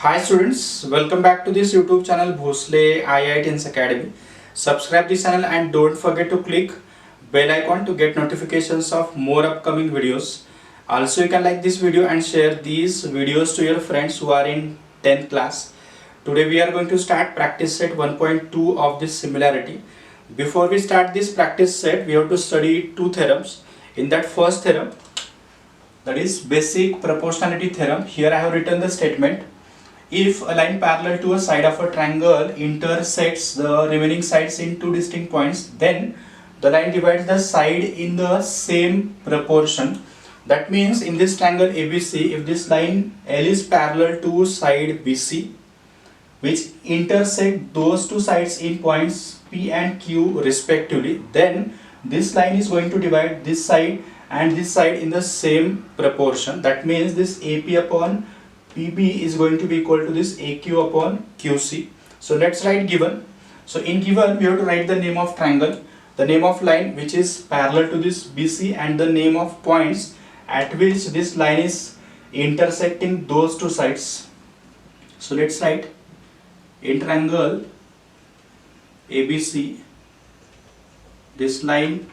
Hi students, welcome back to this YouTube channel Bhosle IITians Academy. Subscribe this channel and don't forget to click bell icon to get notifications of more upcoming videos. Also you can like this video and share these videos to your friends who are in 10th class. Today we are going to start practice set 1.2 of this similarity. Before we start this practice set, we have to study two theorems. In that first theorem, that is basic proportionality theorem, here I have written the statement: if a line parallel to a side of a triangle intersects the remaining sides in two distinct points, then the line divides the side in the same proportion. That means in this triangle ABC, if this line L is parallel to side BC, which intersect those two sides in points P and Q respectively, then this line is going to divide this side and this side in the same proportion. That means this AP upon PB is going to be equal to this AQ upon QC. So let's write given. So in given we have to write the name of triangle, the name of line which is parallel to this BC, and the name of points at which this line is intersecting those two sides. So let's write: in triangle ABC, this line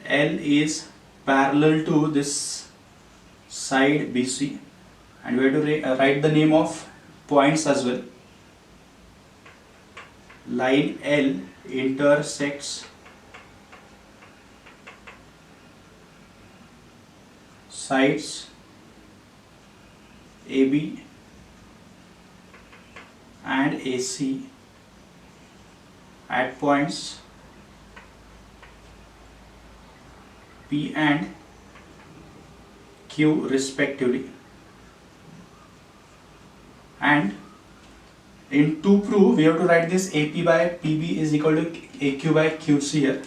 L is parallel to this side BC, and we have to write the name of points as well. Line L intersects sides AB and AC at points P and Q respectively. And to prove, we have to write this AP by PB is equal to AQ by QC here.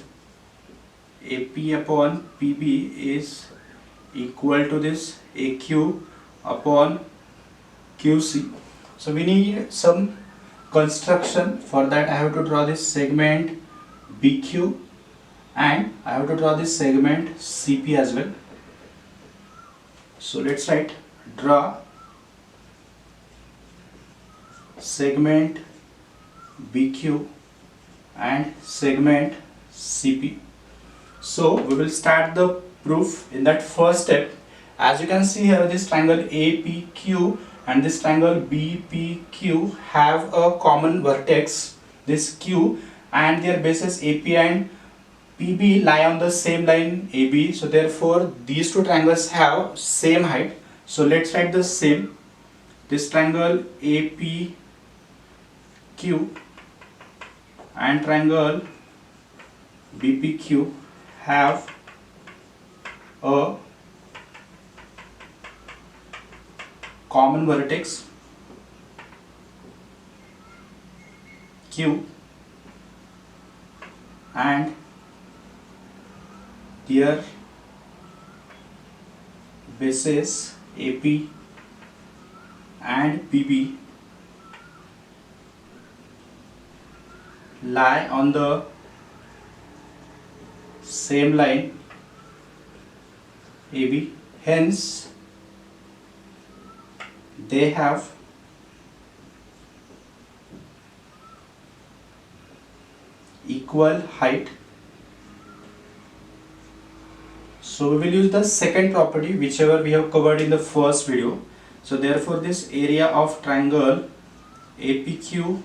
AP upon PB is equal to this AQ upon QC. So we need some construction. For that I have to draw this segment BQ and I have to draw this segment CP as well. So let's write: draw segment BQ and segment CP. So we will start the proof. In that first step, as you can see here, this triangle APQ and this triangle BPQ have a common vertex, this Q, and their bases AP and PB lie on the same line AB. So therefore these two triangles have same height. So let's write the same. This triangle APQ and triangle BPQ have a common vertex Q and their bases AP and PB lie on the same line AB, hence they have equal height. So we will use the second property whichever we have covered in the first video. So therefore this area of triangle APQ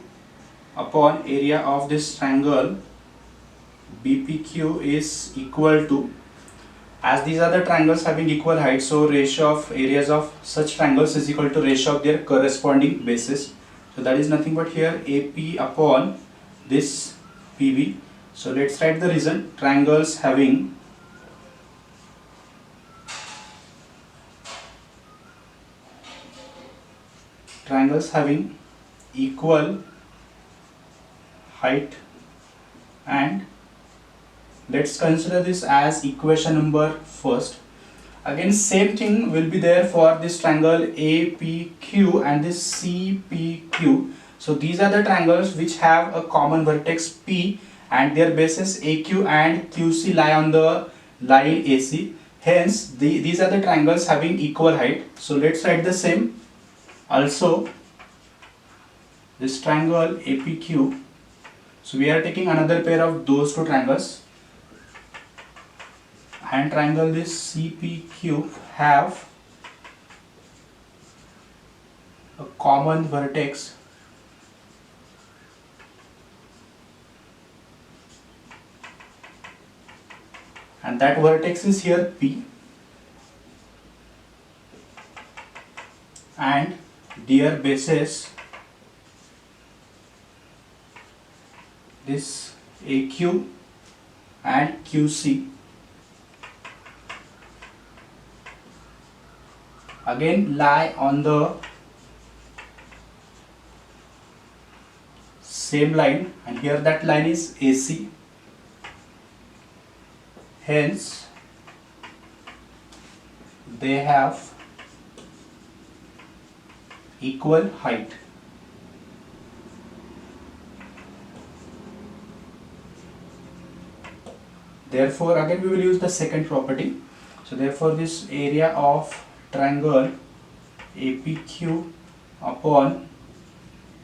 upon area of this triangle BPQ is equal to, as these are the triangles having equal height, so ratio of areas of such triangles is equal to ratio of their corresponding bases. So that is nothing but here AP upon this PB. So let's write the reason: triangles having equal height. And let's consider this as equation number first. Again same thing will be there for this triangle APQ and this CPQ. So these are the triangles which have a common vertex P and their bases AQ and QC lie on the line AC. Hence these are the triangles having equal height. So let's write the same. Also this triangle APQ. So we are taking another pair of those two triangles, and triangle this CPQ have a common vertex and that vertex is here P, and their bases this AQ and QC again lie on the same line, and here that line is AC. Hence they have equal height. Therefore again we will use the second property. So therefore this area of triangle APQ upon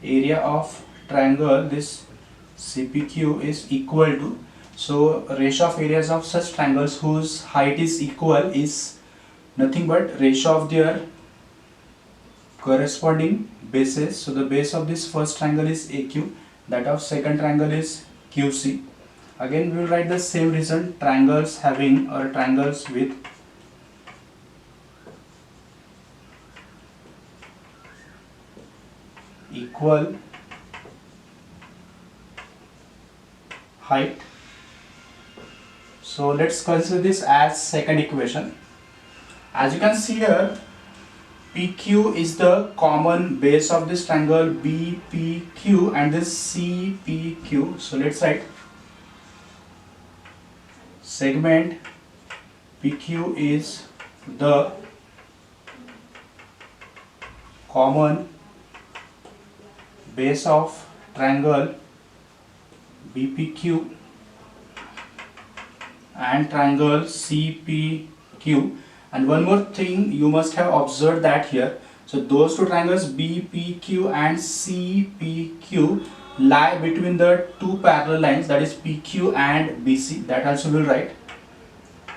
area of triangle this CPQ is equal to, so ratio of areas of such triangles whose height is equal is nothing but ratio of their corresponding bases. So the base of this first triangle is AQ, that of second triangle is QC. Again we will write the same reason, triangles having or triangles with equal height. So let's consider this as second equation. As you can see here, PQ is the common base of this triangle BPQ and this CPQ. So let's write segment PQ is the common base of triangle BPQ and triangle CPQ. And one more thing you must have observed that here, so those two triangles BPQ and CPQ lie between the two parallel lines, that is PQ and BC. That also will write.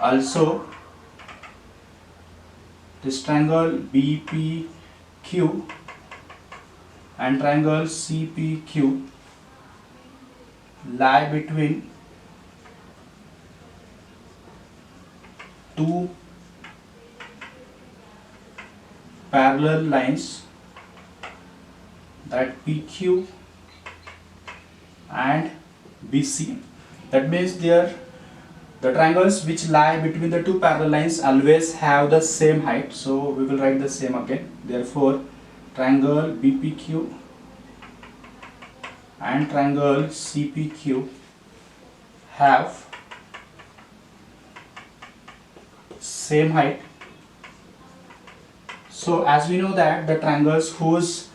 Also this triangle BPQ and triangle CPQ lie between two parallel lines, that PQ and BC. That means the triangles which lie between the two parallel lines always have the same height. So we will write the same again. Therefore triangle BPQ and triangle CPQ have same height. So as we know that the triangles whose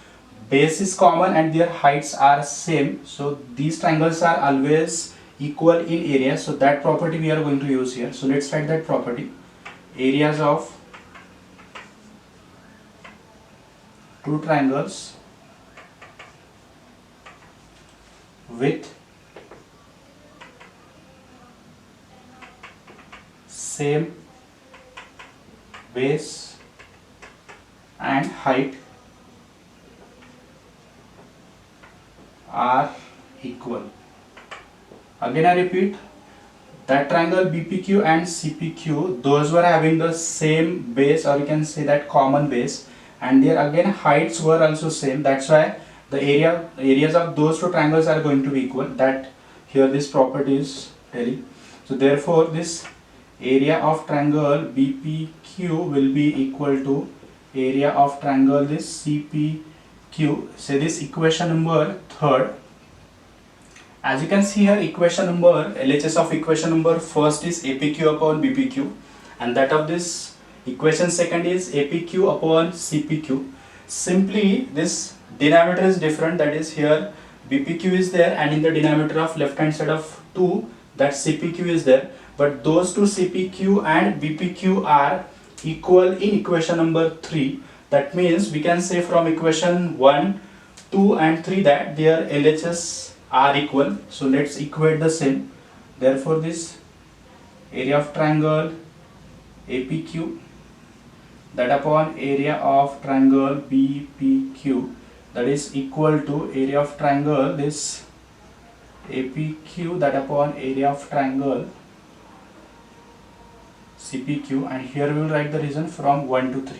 base is common and their heights are same, so these triangles are always equal in area. So that property we are going to use here. So let's write that property. Areas of two triangles with same base and height are equal. Again I repeat, that triangle BPQ and CPQ, those were having the same base, or you can say that common base, and their again heights were also same. That's why the areas of those two triangles are going to be equal. That here this property is telling. So therefore this area of triangle BPQ will be equal to area of triangle this CPQ. Say this equation number third. As you can see here, equation number, LHS of equation number first is APQ upon BPQ, and that of this equation second is APQ upon CPQ. Simply this denominator is different, that is here BPQ is there, and in the denominator of left hand side of 2 that CPQ is there, but those two CPQ and BPQ are equal in equation number 3. That means we can say from equation 1 2 and 3 that their LHS are equal. So let's equate the same. Therefore this area of triangle APQ that upon area of triangle BPQ, that is equal to area of triangle this APQ that upon area of triangle CPQ, and here we will write the reason from 1 to 3.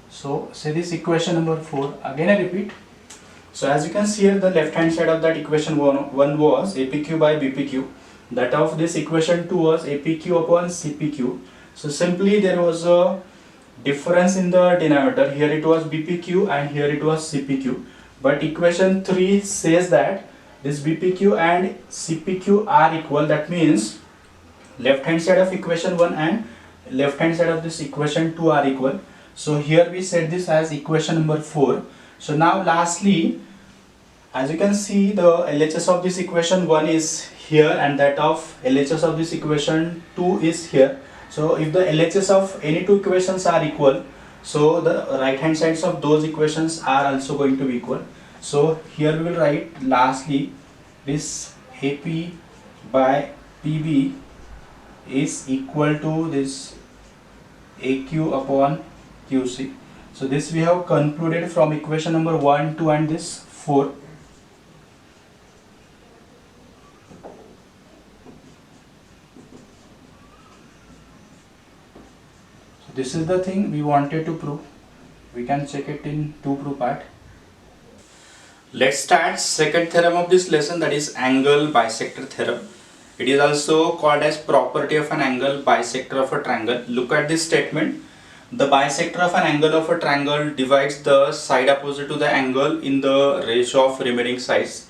So say this equation number 4, again I repeat. So as you can see here, the left hand side of that equation 1 was APQ by BPQ, that of this equation 2 was APQ upon CPQ. So simply there was a difference in the denominator, here it was BPQ and here it was CPQ, but equation 3 says that this BPQ and CPQ are equal. That means left hand side of equation 1 and left hand side of this equation 2 are equal. So here we set this as equation number 4. So now lastly, as you can see, the LHS of this equation 1 is here and that of LHS of this equation 2 is here. So if the LHS of any two equations are equal, so the right hand sides of those equations are also going to be equal. So here we will write lastly this AP by PB is equal to this AQ upon QC. So this we have concluded from equation number 1, 2 and this 4. So this is the thing we wanted to prove. We can check it in two proof part. Let's start second theorem of this lesson, that is angle bisector theorem. It is also called as property of an angle bisector of a triangle. Look at this statement. The bisector of an angle of a triangle divides the side opposite to the angle in the ratio of remaining sides.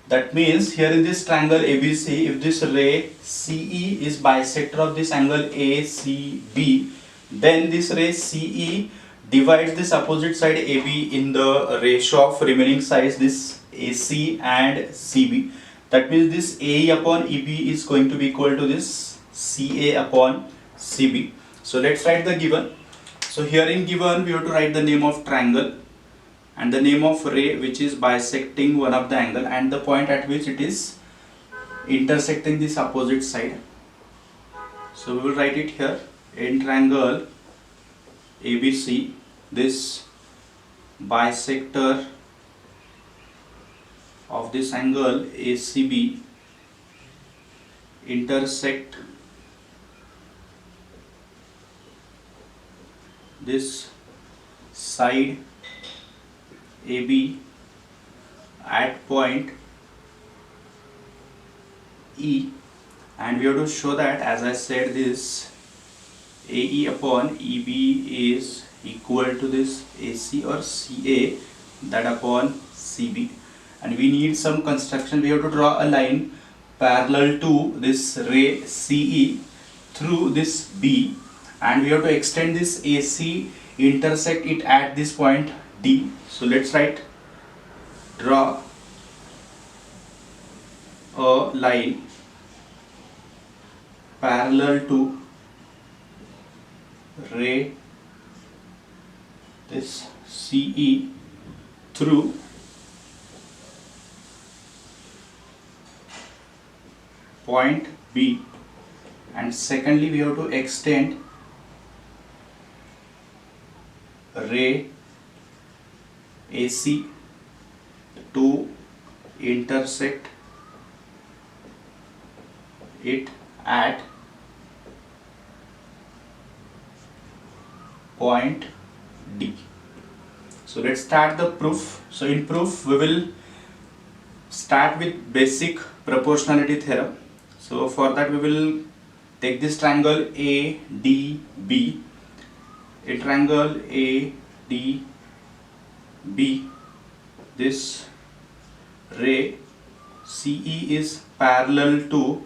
That means here in this triangle ABC, if this ray CE is bisector of this angle ACB, then this ray CE divides this opposite side AB in the ratio of remaining sides, this AC and CB. That means this AE upon EB is going to be equal to this CA upon CB. So let's write the given. So here in given we have to write the name of triangle and the name of ray which is bisecting one of the angle and the point at which it is intersecting this opposite side. So we will write it here. In triangle ABC, this bisector of this angle ACB intersect this side AB at point E, and we have to show that, as I said, this AE upon EB is equal to this AC or CA that upon CB, and we need some construction. We have to draw a line parallel to this ray CE through this B, and we have to extend this AC, intersect it at this point D. So let's write, draw a line parallel to ray this CE through point B, and secondly we have to extend ray AC to intersect it at point D. So let's start the proof. So in proof we will start with basic proportionality theorem. So for that we will take this triangle ADB. In triangle ADB, this ray CE is parallel to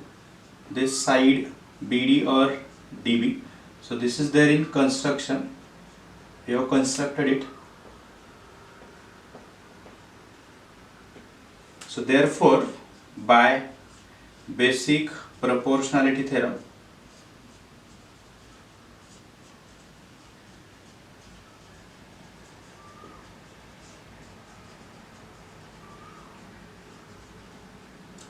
this side BD or DB. So this is there in construction. We have constructed it. So therefore, by basic proportionality theorem,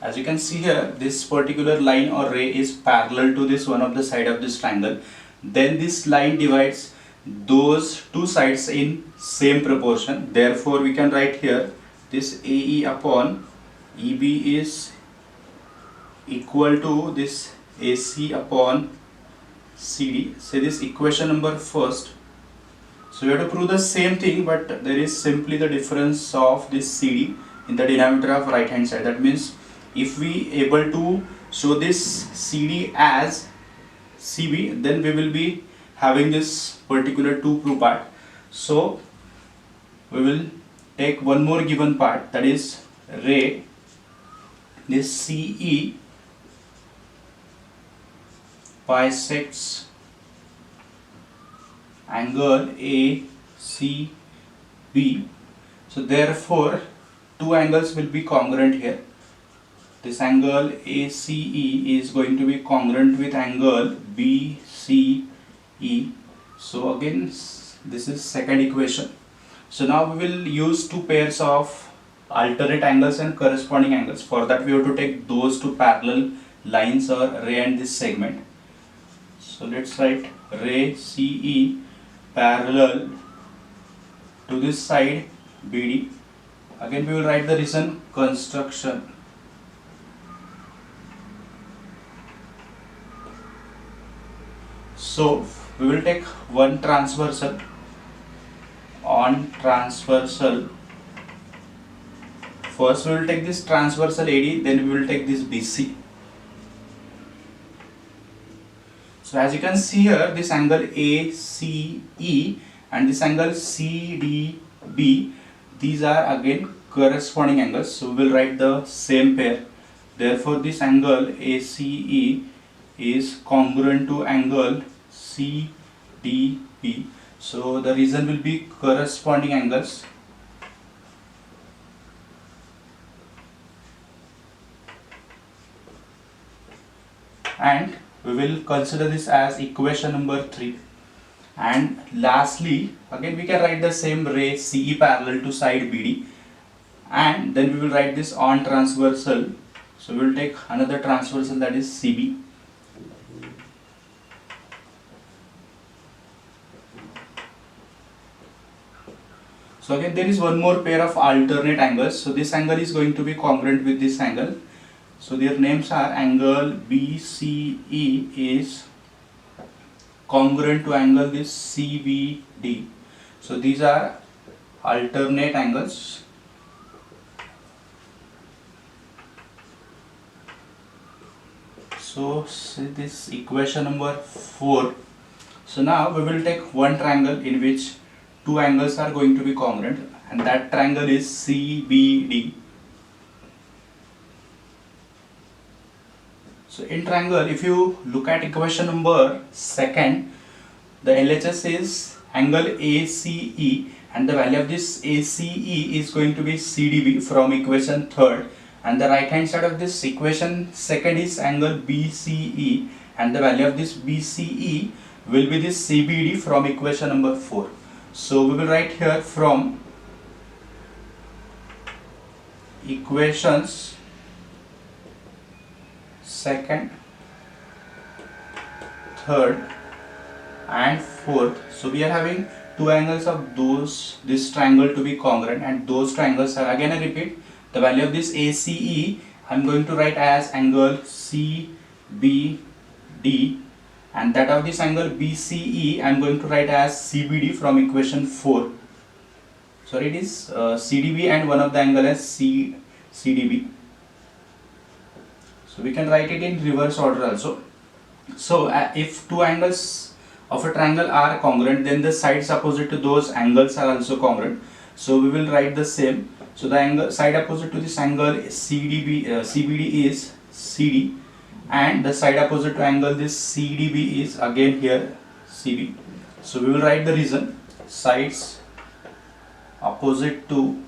As you can see here, this particular line or ray is parallel to this one of the side of this triangle. Then this line divides those two sides in same proportion. Therefore, we can write here this AE upon EB is equal to this AC upon CD. Say this equation number first. So we have to prove the same thing, but there is simply the difference of this CD in the denominator of right hand side. That means if we able to show this CD as CB, then we will be having this particular to prove part. So we will take one more given part, that is ray this CE bisects angle ACB. So therefore two angles will be congruent here. This angle ACE is going to be congruent with angle BCE. So again this is second equation. So now we will use two pairs of alternate angles and corresponding angles. For that we have to take those two parallel lines or ray and this segment. So let's write ray CE parallel to this side BD. Again we will write the reason construction. So we will take one transversal. On transversal, first we will take this transversal AD, then we will take this BC. So as you can see here, this angle ACE and this angle CDB, these are again corresponding angles. So we will write the same pair. Therefore this angle ACE is congruent to angle CDB. So the reason will be corresponding angles. And we will consider this as equation number 3. And lastly, again we can write the same ray CE parallel to side BD, and then we will write this on transversal. So we will take another transversal, that is CB. So again there is one more pair of alternate angles. So this angle is going to be congruent with this angle. So their names are angle BCE is congruent to angle this CBD. So these are alternate angles. So see this equation number 4. So now we will take one triangle in which two angles are going to be congruent, and that triangle is CBD. So in triangle, if you look at equation number 2, the LHS is angle ACE, and the value of this ACE is going to be CDB from equation 3, and the right hand side of this equation 2 is angle BCE, and the value of this BCE will be this CBD from equation number 4. So we will write here from equations 2nd, 3rd and 4th. So we are having two angles of this triangle to be congruent, and those triangles are, again I repeat, the value of this ACE I am going to write as angle CBD, and that of this angle BCE I am going to write as CBD from equation 4. Sorry, it is CDB and one of the angle as CDB. So we can write it in reverse order also. So if two angles of a triangle are congruent, then the sides opposite to those angles are also congruent. So we will write the same. So the angle side opposite to this angle CBD is CD, and the side opposite to angle this CDB is again here CB. So we will write the reason: sides opposite to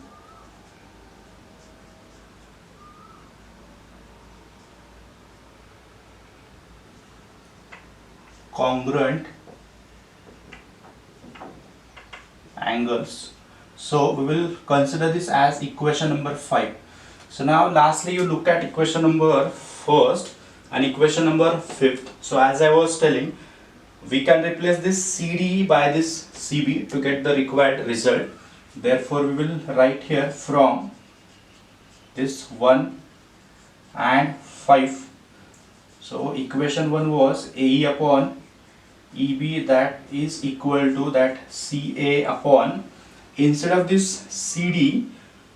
congruent angles. So we will consider this as equation number 5. So now lastly you look at equation number first and equation number fifth. So as I was telling, we can replace this CD by this CB to get the required result. Therefore we will write here from this 1 and 5. So equation 1 was AE upon EB, that is equal to that CA upon, instead of this CD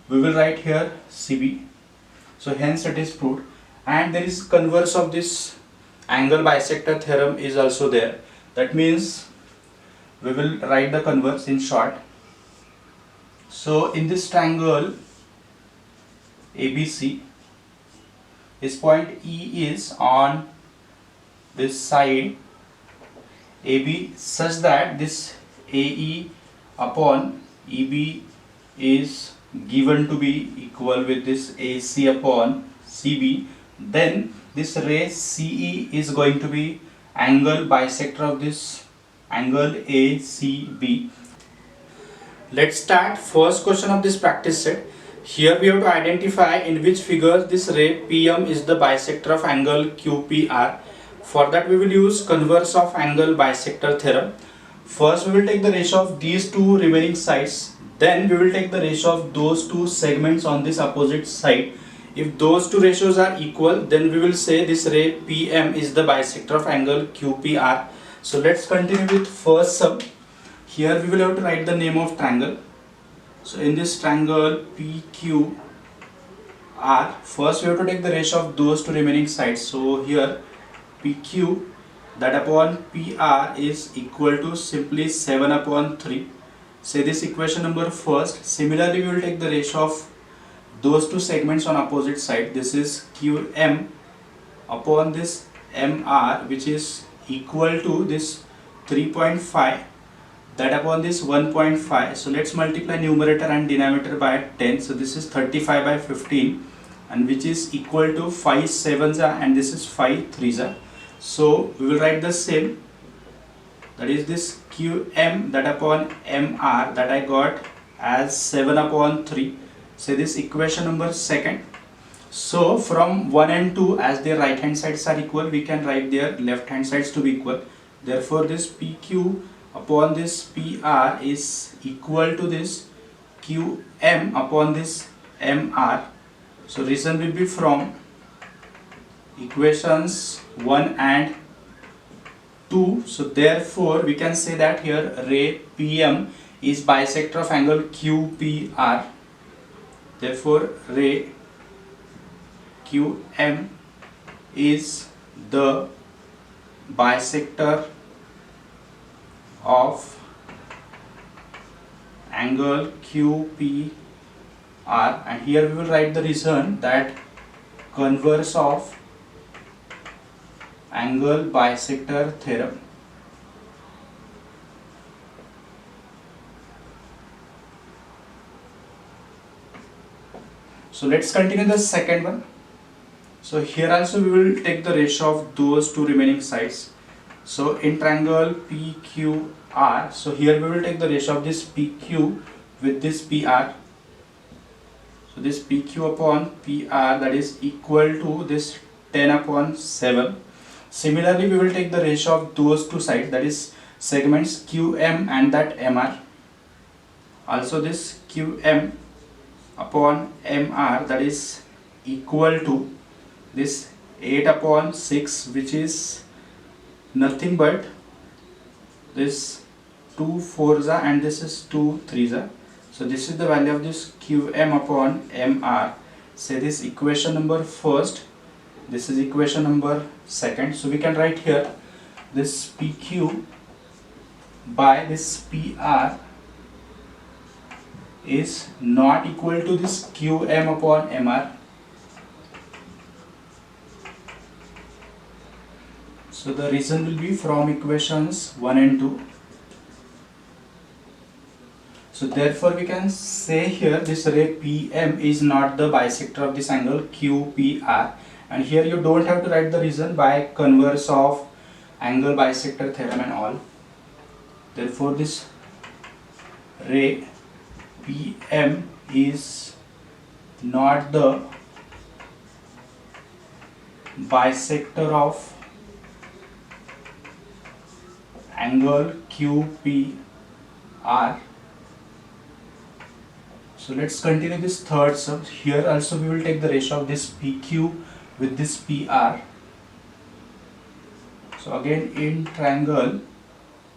we will write here CB. So hence it is proved. And there is converse of this angle bisector theorem is also there. That means we will write the converse in short. So in this triangle ABC, this point E is on this side AB such that this AE upon EB is given to be equal with this AC upon CB, then this ray CE is going to be angle bisector of this angle ACB. Let's start first question of this practice set. Here we have to identify in which figure this ray PM is the bisector of angle QPR. For that we will use converse of angle bisector theorem. First we will take the ratio of these two remaining sides, then we will take the ratio of those two segments on this opposite side. If those two ratios are equal, then we will say this ray PM is the bisector of angle QPR. So let's continue with first sum. Here we will have to write the name of triangle. So in this triangle PQR, first we have to take the ratio of those two remaining sides. So here PQ that upon PR is equal to simply 7 upon 3. Say this equation number first. Similarly we will take the ratio of those two segments on opposite side. This is QM upon this MR, which is equal to this 3.5 that upon this 1.5. So let's multiply numerator and denominator by 10. So this is 35 by 15, and which is equal to 5 7s and this is 5 3s. So we will write the same, that is this QM that upon MR that I got as 7 upon 3. Say this equation number second. So from 1 and 2, as their right hand sides are equal, we can write their left hand sides to be equal. Therefore this PQ upon this PR is equal to this QM upon this MR. So reason will be from equations 1 and 2. So therefore we can say that here ray PM is bisector of angle QPR. Therefore ray QM is the bisector of angle QPR, and here we will write the reason that converse of angle bisector theorem. So let's continue the second one. So here also we will take the ratio of those two remaining sides. So in triangle PQR, so here we will take the ratio of this PQ with this PR. So this PQ upon PR, that is equal to this 10 upon 7. Similarly we will take the ratio of those two sides, that is segments QM and that MR. Also this QM upon MR, that is equal to this 8 upon 6, which is nothing but this 2 4s and this is 2 3s. So this is the value of this QM upon MR. Say this equation number first, this is equation number second. So we can write here this PQ by this PR is not equal to this QM upon MR. So the reason will be from equations 1 and 2. So therefore we can say here this ray PM is not the bisector of this angle QPR, and here you don't have to write the reason by converse of angle bisector theorem and all. Therefore this ray PM is not the bisector of angle QPR. So let's continue this third sum. Here also we will take the ratio of this PQ with this PR. So again in triangle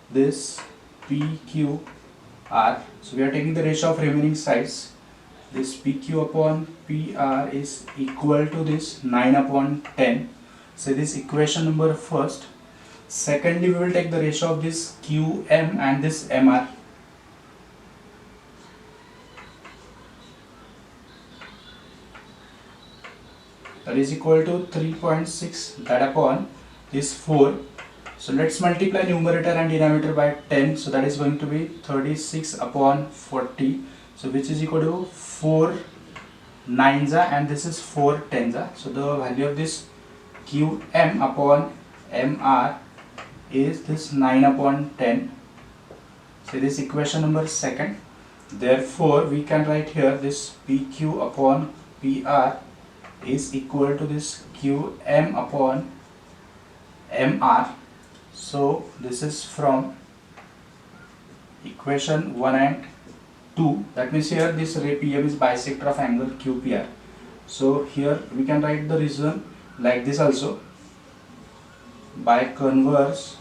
this PQR, so we are taking the ratio of remaining sides. This PQ upon PR is equal to this 9 upon 10. So this equation number first. Secondly, we will take the ratio of this QM and this MR. That is equal to 3.6, that upon this 4. So let's multiply numerator and denominator by 10. So that is going to be 36 upon 40. So which is equal to 4 9s and this is 4 10s. So the value of this QM upon MR is this 9 upon 10. So this equation number second. Therefore we can write here this PQ upon PR is equal to this QM upon MR. So this is from equation 1 and 2. That means here this ray PM is bisector of angle QPR. So here we can write the reason like this also, by converse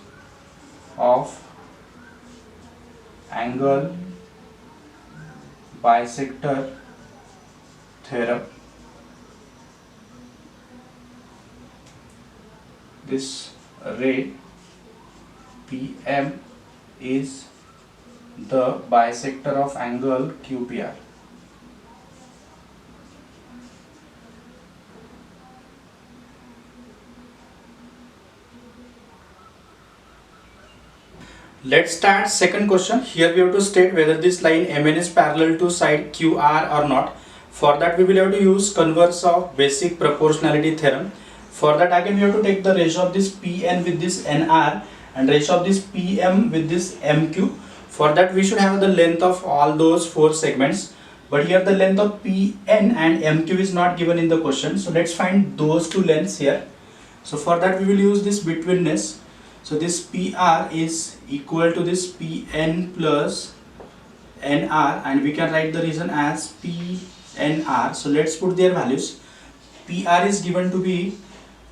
of angle bisector theorem, this ray PM is the bisector of angle QPR. Let's start second question. Here we have to state whether this line MN is parallel to side QR or not. For that we will have to use converse of basic proportionality theorem. For that again we have to take the ratio of this PN with this NR and ratio of this PM with this MQ. For that we should have the length of all those 4 segments, but here the length of PN and MQ is not given in the question. So let's find those 2 lengths here. So for that we will use this betweenness. So this PR is equal to this PN plus NR and we can write the reason as PNR. So let's put their values. PR is given to be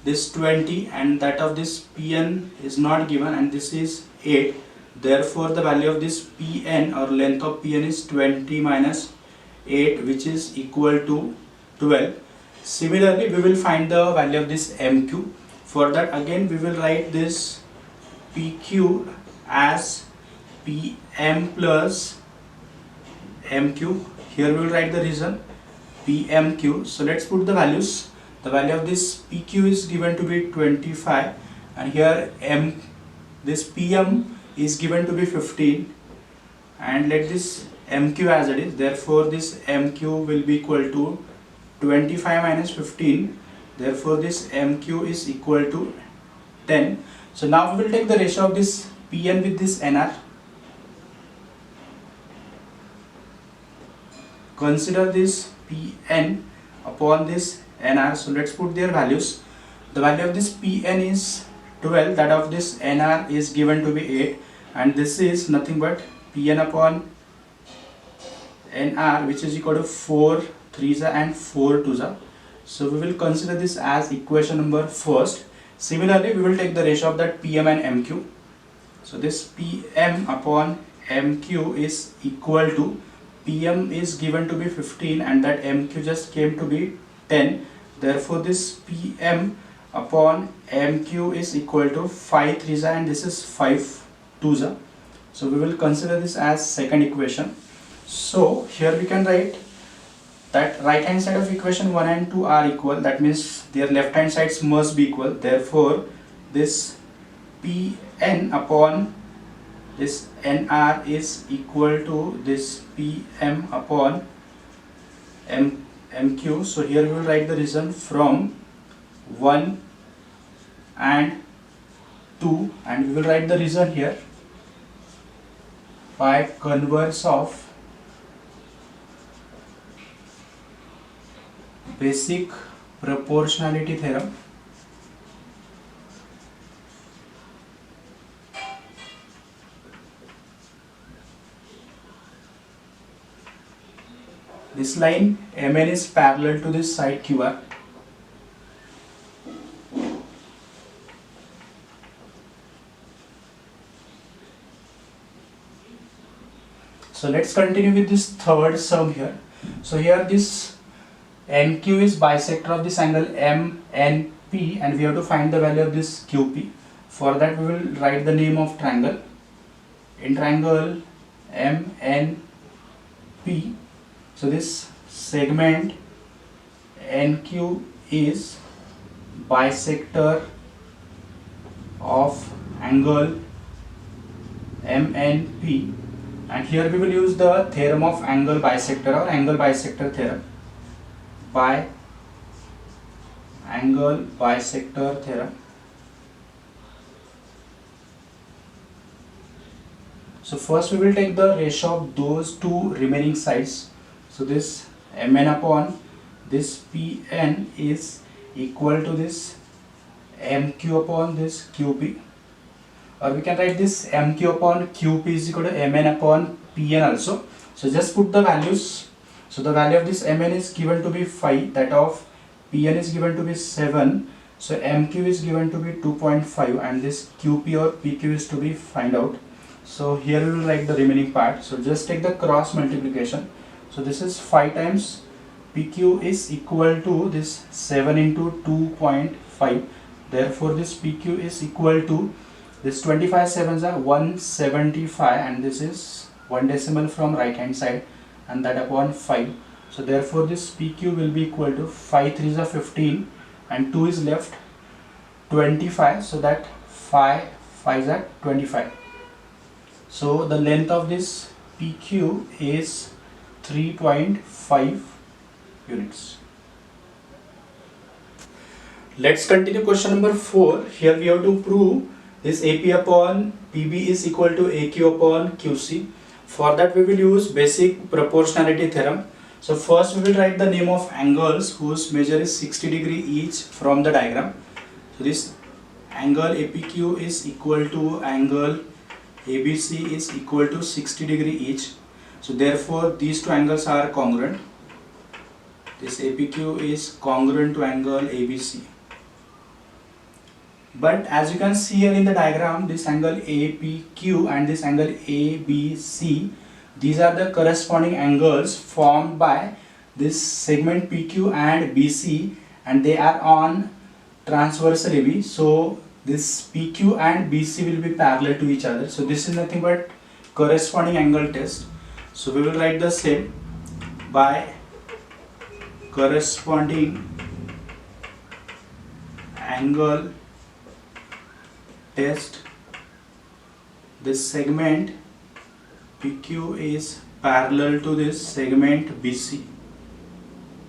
this 20 and that of this PN is not given and this is 8. Therefore the value of this PN or length of PN is 20 minus 8, which is equal to 12. Similarly we will find the value of this MQ. For that again we will write this PQ as PM plus MQ. Here we will write the reason PMQ. So let's put the values. The value of this PQ is given to be 25 and here this PM is given to be 15 and let this MQ as it is. Therefore this MQ will be equal to 25 minus 15. Therefore this MQ is equal to 10. So now we will take the ratio of this PN with this NR. Consider this PN upon this NR. So let's put their values. The value of this PN is 12, that of this NR is given to be 8 and this is nothing but PN upon NR, which is equal to 4 3s and 4 2s. So we will consider this as equation number first. Similarly we will take the ratio of that PM and MQ. So this PM upon MQ is equal to, PM is given to be 15 and that MQ just came to be 10. Therefore this PM upon MQ is equal to 5 3s and this is 5 2s. So we will consider this as second equation. So here we can write that right hand side of equation 1 and 2 are equal. That means their left hand sides must be equal. Therefore this PN upon this NR is equal to this PM upon MQ. So here we will write the reason from 1 and 2 and we will write the reason here by converse of basic proportionality theorem. this line MN is parallel to this side QR. So let's continue with this third sum here. So here this NQ is bisector of this angle MNP, and we have to find the value of this QP. For that we will write the name of triangle. In triangle MNP, so this segment NQ is bisector of angle MNP, and here we will use the theorem of angle bisector or angle bisector theorem. By angle bisector theorem. So first we will take the ratio of those two remaining sides. So this Mn upon this Pn is equal to this Mq upon this Qp, or we can write this Mq upon Qp is equal to Mn upon Pn also. So just put the values. So the value of this Mn is given to be 5, that of Pn is given to be 7, so Mq is given to be 2.5, and this Qp or Pq is to be find out. So here we will write the remaining part. So just take the cross multiplication. So this is 5 times PQ is equal to this 7 into 2.5. Therefore this PQ is equal to this 25 sevens are 175, and this is 1 decimal from right hand side, and that upon 5. So therefore this PQ will be equal to 5 3s are 15 and 2 is left 25, so that 5 5s are 25. So the length of this PQ is 3.5 units. Let's continue question number 4. Here we have to prove this AP upon PB is equal to AQ upon QC. For that we will use basic proportionality theorem. So first we will write the name of angles whose measure is 60 degree each from the diagram. So this angle APQ is equal to angle ABC is equal to 60 degree each. So therefore these two angles are congruent. This APQ is congruent to angle ABC. But as you can see here in the diagram, this angle APQ and this angle ABC, these are the corresponding angles formed by this segment PQ and BC, and they are on transversal AB. So this PQ and BC will be parallel to each other. So this is nothing but corresponding angle test. So we will write the same by corresponding angle test. This segment PQ is parallel to this segment BC.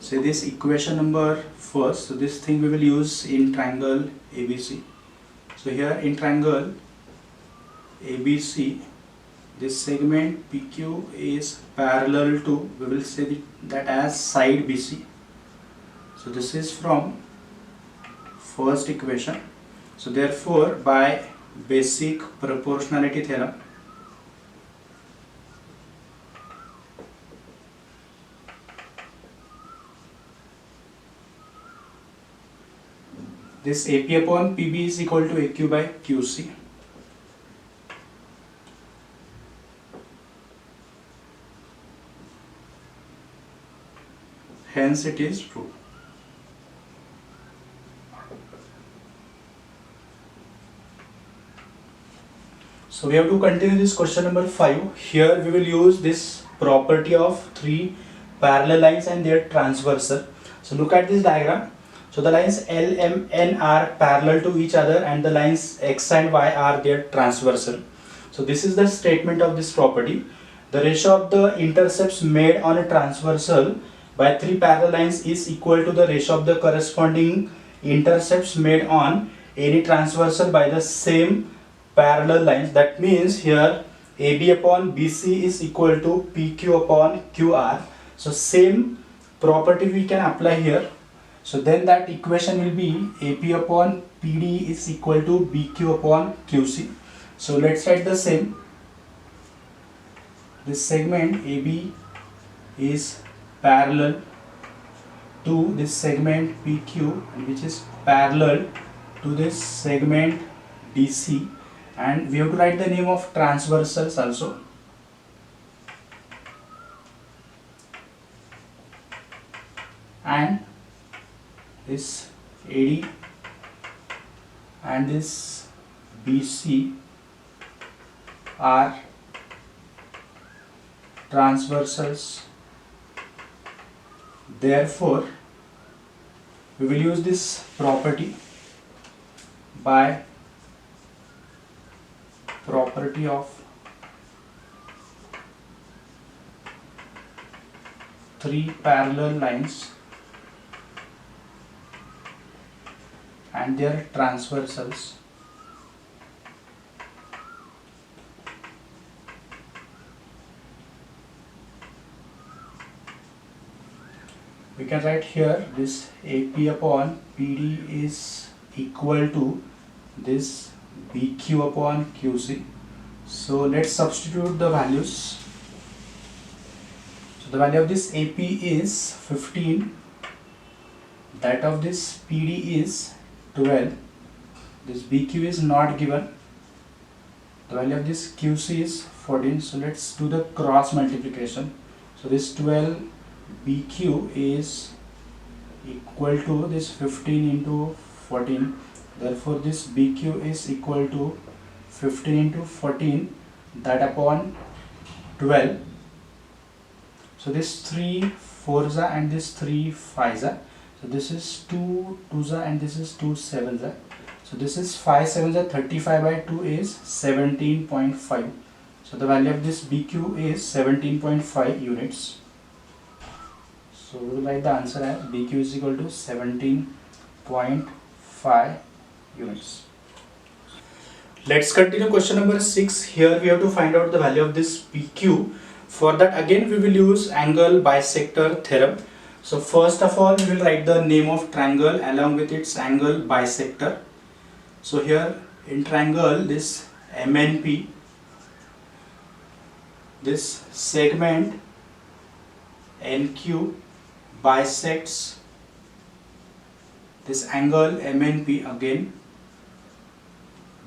So this equation number first. So this thing we will use in triangle ABC. So here in triangle ABC, this segment PQ is parallel to, we will say that as side BC. So this is from first equation. So therefore by basic proportionality theorem, this AP upon PB is equal to AQ by QC. Hence it is true. So we have to continue this question number 5. Here we will use this property of 3 parallel lines and their transversal. So look at this diagram. So the lines L, M, N are parallel to each other, and the lines X and Y are their transversal. So this is the statement of this property. The ratio of the intercepts made on a transversal by 3 parallel lines is equal to the ratio of the corresponding intercepts made on any transversal by the same parallel lines. That means here AB upon BC is equal to PQ upon QR. So same property we can apply here. So then that equation will be AP upon PD is equal to BQ upon QC. So let's write the same. This segment AB is parallel to this segment PQ and which is parallel to this segment DC, and we have to write the name of transversals also. And this AD and this BC are transversals. Therefore, we will use this property by property of three parallel lines and their transversals. We can write here this AP upon PD is equal to this BQ upon QC. So let's substitute the values. So the value of this AP is 15, that of this PD is 12, this BQ is not given, the value of this QC is 14. So let's do the cross multiplication. So this 12 BQ is equal to this 15 into 14, therefore this BQ is equal to 15 into 14, that upon 12. So this 3 4s and this 3 5s, so this is 2 2s and this is 2 7s, so this is 5 7s, 35 by 2 is 17.5. so the value of this BQ is 17.5 units. So we will write the answer as BQ is equal to 17.5 units. Let's continue question number 6. Here we have to find out the value of this PQ. For that again we will use angle bisector theorem. So first of all we will write the name of triangle along with its angle bisector. So here in triangle this MNP, this segment NQ bisects this angle MNP again.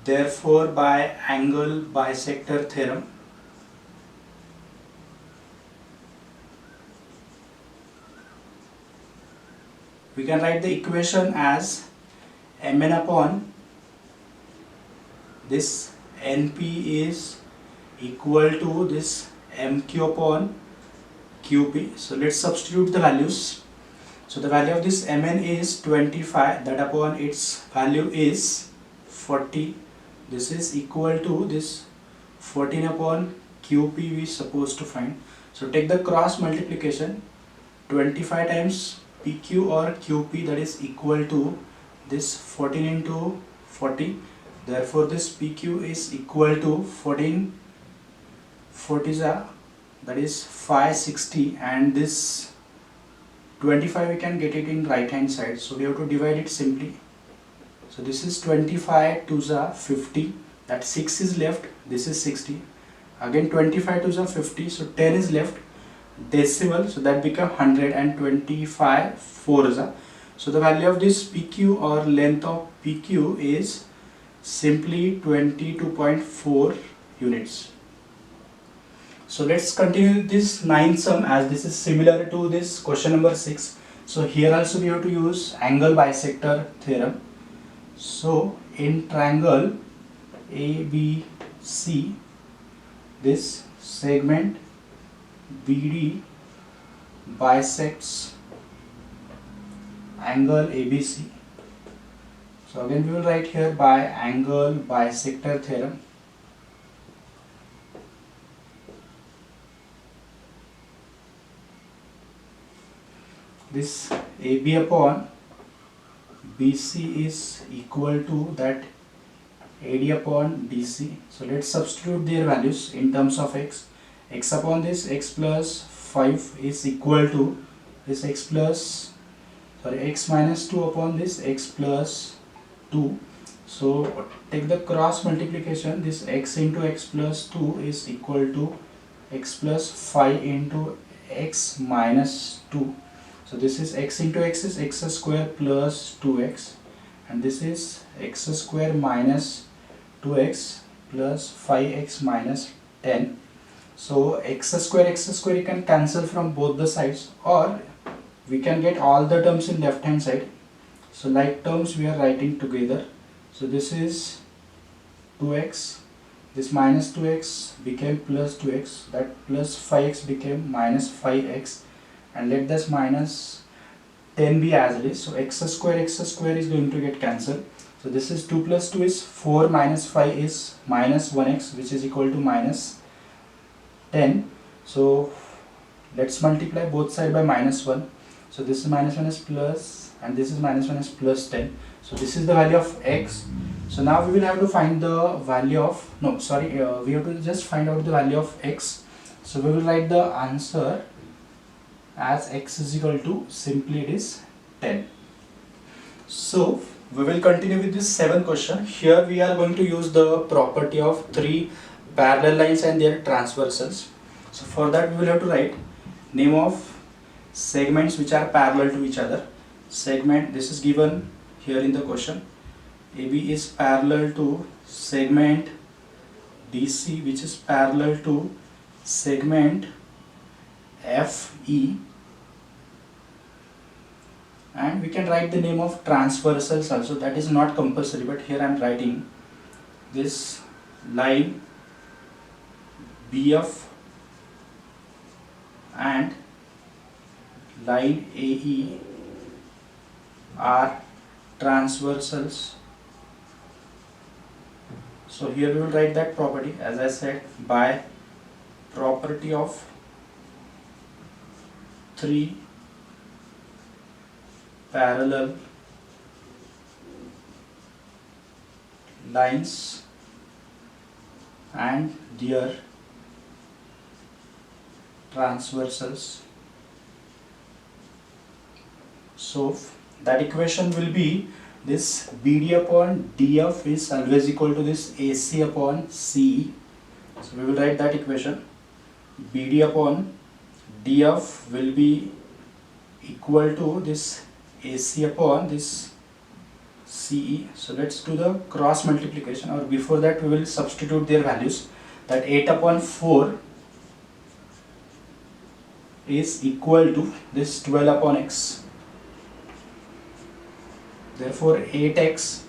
Therefore by angle bisector theorem we can write the equation as Mn upon this NP is equal to this MQ upon QP. So let's substitute the values. So the value of this Mn is 25, that upon its value is 40. This is equal to this 14 upon QP we supposed to find. So take the cross multiplication, 25 times PQ or QP, that is equal to this 14 into 40. Therefore this PQ is equal to 14 40s, that is 560, and this 25 we can get it in right hand side, so we have to divide it simply. So this is 25 2s are 50, that 6 is left, this is 60, again 25 2s are 50, so 10 is left, decimal, so that become 100, and 25 4s are. So the value of this PQ or length of PQ is simply 22.4 units. So let's continue this 9th sum, as this is similar to this question number 6. So here also we have to use angle bisector theorem. So in triangle ABC, this segment BD bisects angle ABC. So again we will write here by angle bisector theorem. This AB upon BC is equal to that AD upon DC. So let's substitute their values in terms of x. X upon this x plus 5 is equal to this x minus 2 upon this x plus 2. So take the cross multiplication, this x into x plus 2 is equal to x plus 5 into x minus 2. So this is x into x is x square plus 2x, and this is x square minus 2x plus 5x minus 10. So x square you can cancel from both the sides, or we can get all the terms in left hand side. So like terms we are writing together. So this is 2x, this minus 2x became plus 2x, that plus 5x became minus 5x, and let this minus 10 be as it is. So x square is going to get cancelled. So this is 2 plus 2 is 4, minus 5 is minus 1x, which is equal to minus 10. So let's multiply both sides by minus 1. So this is minus 1 is plus, and this is minus 1 is plus 10. So this is the value of x. So now we will have to find the value of, no sorry, we have to just find out the value of x. So we will write the answer as x is equal to, simply it is 10. So we will continue with this 7th question. Here we are going to use the property of 3 parallel lines and their transversals. So for that we will have to write name of segments which are parallel to each other. Segment, this is given here in the question. AB is parallel to segment DC, which is parallel to segment FE, and we can write the name of transversals also. That is not compulsory, but here I am writing this line BF and line AE are transversals. So here we will write that property, as I said, by property of 3 parallel lines and their transversals. So that equation will be this BD upon DF is always equal to this AC upon CE. So we will write that equation. BD upon DF will be equal to this AC upon this CE. So let's do the cross multiplication, or before that we will substitute their values. That 8 upon 4 is equal to this 12 upon x. Therefore 8x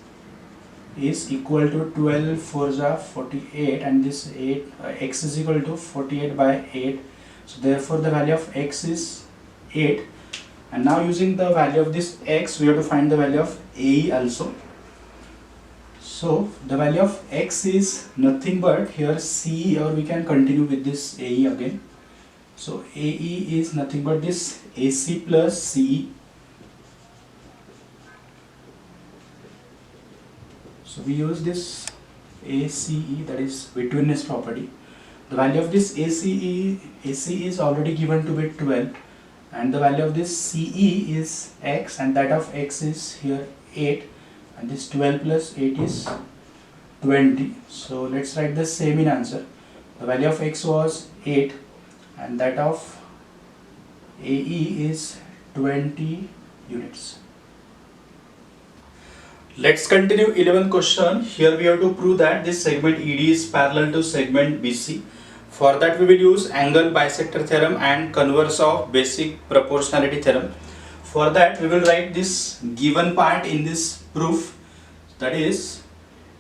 is equal to 12 4s are 48, and this 8 x is equal to 48 by 8. So therefore the value of x is 8. And now using the value of this x, we have to find the value of AE also. So the value of x is nothing but here CE, or we can continue with this AE again. So AE is nothing but this AC plus CE. So we use this ACE, that is betweenness property. The value of this AC is already given to be 12, and the value of this CE is x, and that of x is here 8, and this 12 plus 8 is 20. So let's write the same in answer. The value of x was 8, and that of AE is 20 units. Let's continue 11th question. Here we have to prove that this segment ED is parallel to segment BC. For that we will use angle bisector theorem and converse of basic proportionality theorem. For that we will write this given part in this proof, that is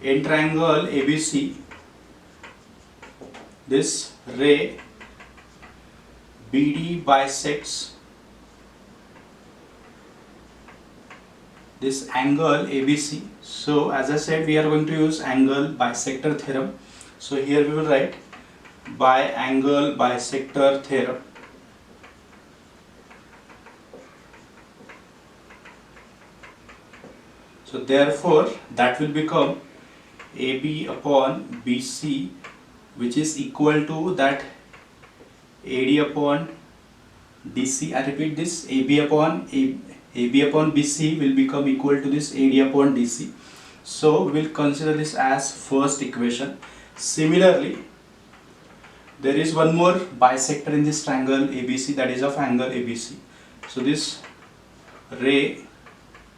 in triangle ABC, this ray BD bisects this angle ABC. So as I said, we are going to use angle bisector theorem. So here we will write by angle bisector theorem. So therefore that will become AB upon BC, which is equal to that AD upon DC. I repeat this, AB upon BC will become equal to this AD upon DC. So we will consider this as first equation. Similarly, there is one more bisector in this triangle ABC, that is of angle ABC. So this ray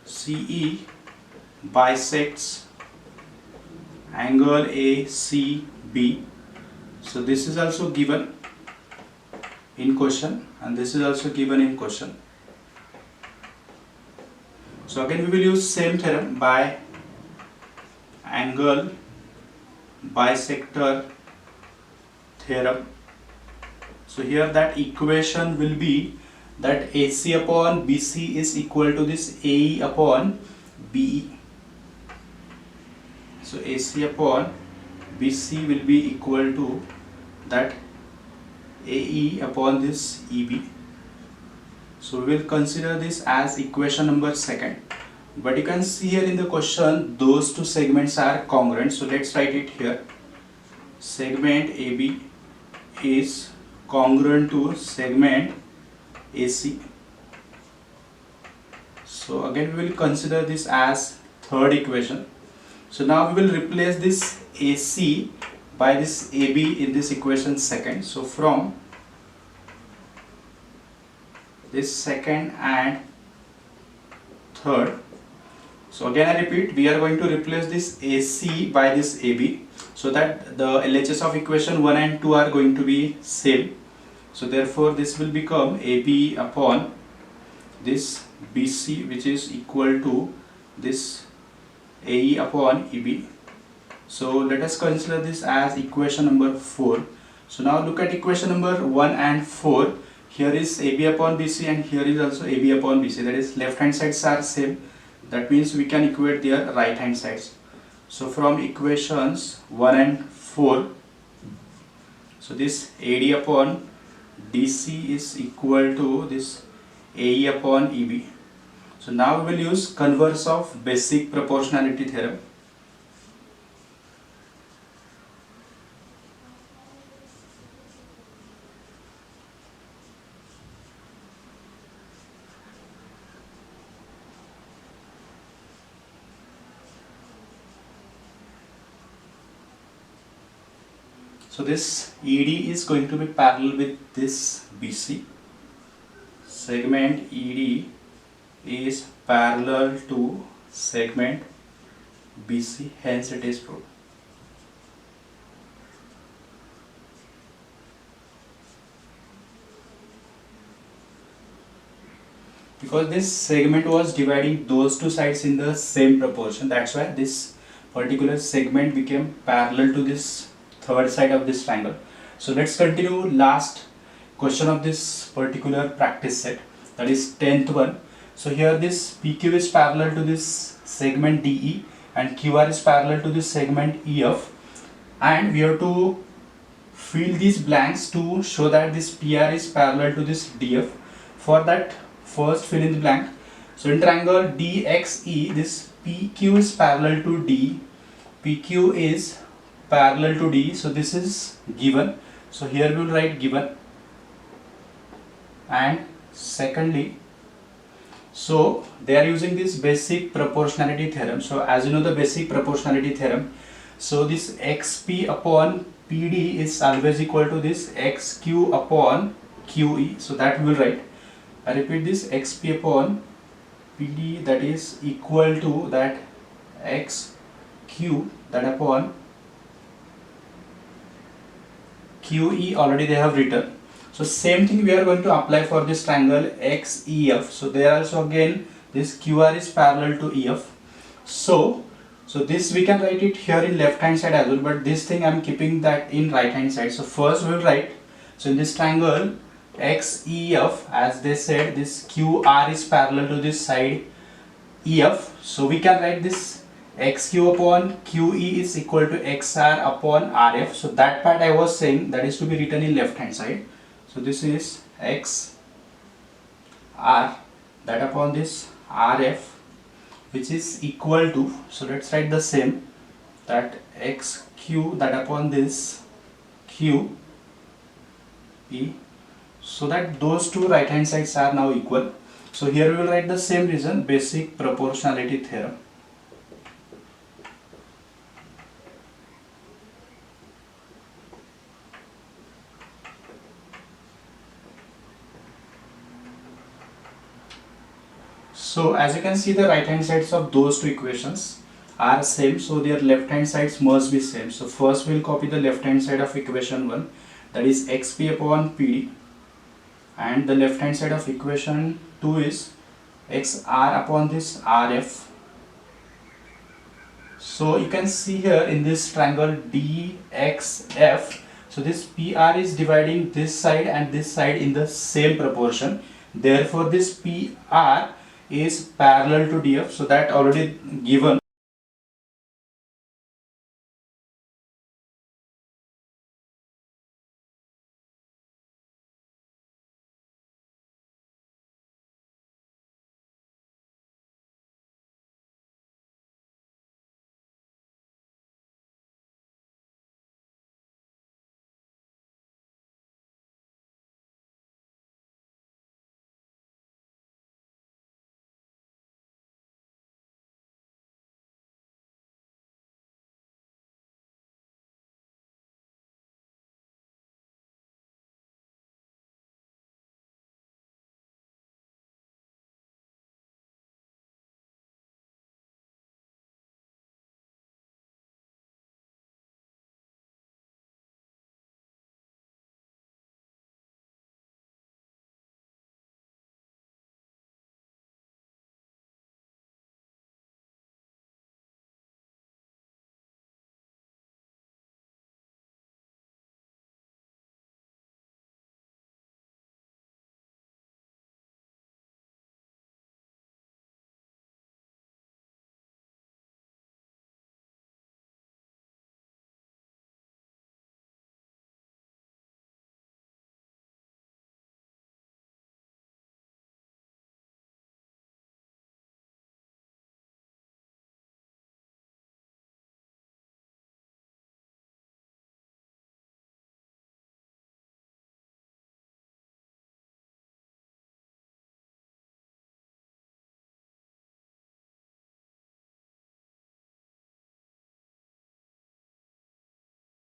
CE bisects angle ACB. So this is also given in question and this is also given in question. So again we will use same theorem, by angle bisector theorem. So here that equation will be that AC upon BC is equal to this AE upon BE. So AC upon BC will be equal to that AE upon this EB. So we will consider this as equation number 2. But you can see here in the question those two segments are congruent. So let's write it here. Segment AB is congruent to segment AC. So again we will consider this as third equation. So now we will replace this AC by this AB in this equation 2. So from this second and third, so again I repeat, we are going to replace this AC by this AB, so that the LHS of equation 1 and 2 are going to be same. So therefore this will become AB upon this BC, which is equal to this AE upon EB. So let us consider this as equation number 4. So now look at equation number 1 and 4. Here is AB upon BC and here is also AB upon BC, that is left hand sides are same. That means we can equate their right hand sides. So from equations 1 and 4, so this AD upon DC is equal to this AE upon EB. So now we will use converse of basic proportionality theorem. So this ED is going to be parallel with this BC. Segment ED is parallel to segment BC, hence it is proved. Because this segment was dividing those two sides in the same proportion, that's why this particular segment became parallel to this third side of this triangle. So let's continue last question of this particular practice set, that is 10th one. So here this PQ is parallel to this segment DE and QR is parallel to this segment EF, and we have to fill these blanks to show that this PR is parallel to this DF. For that, first fill in the blank. So in triangle DXE, this PQ is parallel to D, PQ is parallel to D, so this is given. So here we will write given. And secondly, so they are using this basic proportionality theorem. So as you know the basic proportionality theorem, so this XP upon PD is always equal to this XQ upon QE. So that we will write. I repeat this, XP upon PD, that is equal to that XQ that upon QE, already they have written. So same thing we are going to apply for this triangle XEF. So there also again this QR is parallel to EF. So this we can write it here in left hand side as well, but this thing I am keeping that in right hand side. So first we will write, so in this triangle XEF, as they said, this QR is parallel to this side EF. So we can write this XQ upon QE is equal to XR upon RF. So that part I was saying, that is to be written in left hand side. So this is XR that upon this RF, which is equal to, so let's write the same, that XQ that upon this QE, so that those two right hand sides are now equal. So here we will write the same reason, basic proportionality theorem. So as you can see, the right hand sides of those two equations are same, so their left hand sides must be same. So first we'll copy the left hand side of equation 1, that is xp upon pd, and the left hand side of equation 2 is xr upon this rf. So you can see here in this triangle DXF, so this PR is dividing this side and this side in the same proportion. Therefore this PR is parallel to DF, so that already given.